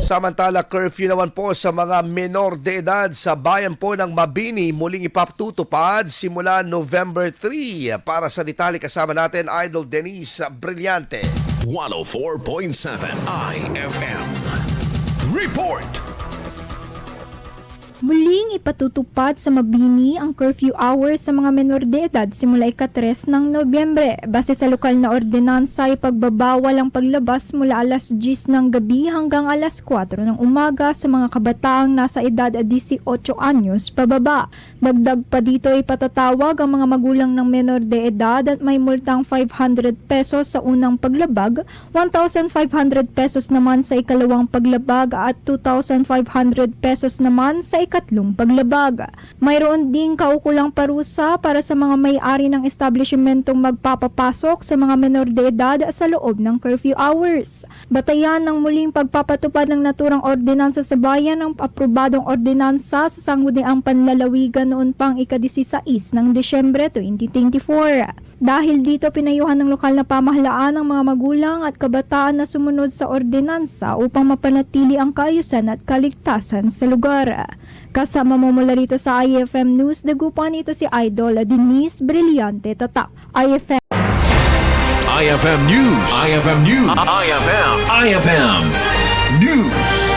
Samantala, curfew naman po sa mga menor de edad sa bayan po ng Mabini muling ipatutupad simula November 3. Para sa detalye kasama natin, Idol Denise Brillante. 104.7 IFM. Report! Muling ipatutupad sa Mabini ang curfew hours sa mga menor de edad simula ika-3 ng Nobyembre. Base sa lokal na ordinansa, ipagbabawal ang paglabas mula alas 10 ng gabi hanggang alas 4 ng umaga sa mga kabataang nasa edad 18 anyos pababa. Dagdag pa dito, ipatatawag ang mga magulang ng menor de edad at may multang 500 pesos sa unang paglabag, 1,500 pesos naman sa ikalawang paglabag at 2,500 pesos naman sa ikatlong paglabag. Mayroon ding kaukulang parusa para sa mga may-ari ng establishmentong magpapapasok sa mga menor de edad sa loob ng curfew hours. Batayan ng muling pagpapatupad ng naturang ordinansa sa bayan ng aprobadong ordinansa sa sangguniang panlalawigan noon pang ika-16 ng Desyembre 2024. Dahil dito, pinayuhan ng lokal na pamahalaan ang mga magulang at kabataan na sumunod sa ordinansa upang mapanatili ang kaayusan at kaligtasan sa lugar. Kasama mo mula rito sa IFM News, dagupan ito si Idol Denise Brillante Tatak. IFM IFM News. IFM News. IFM News.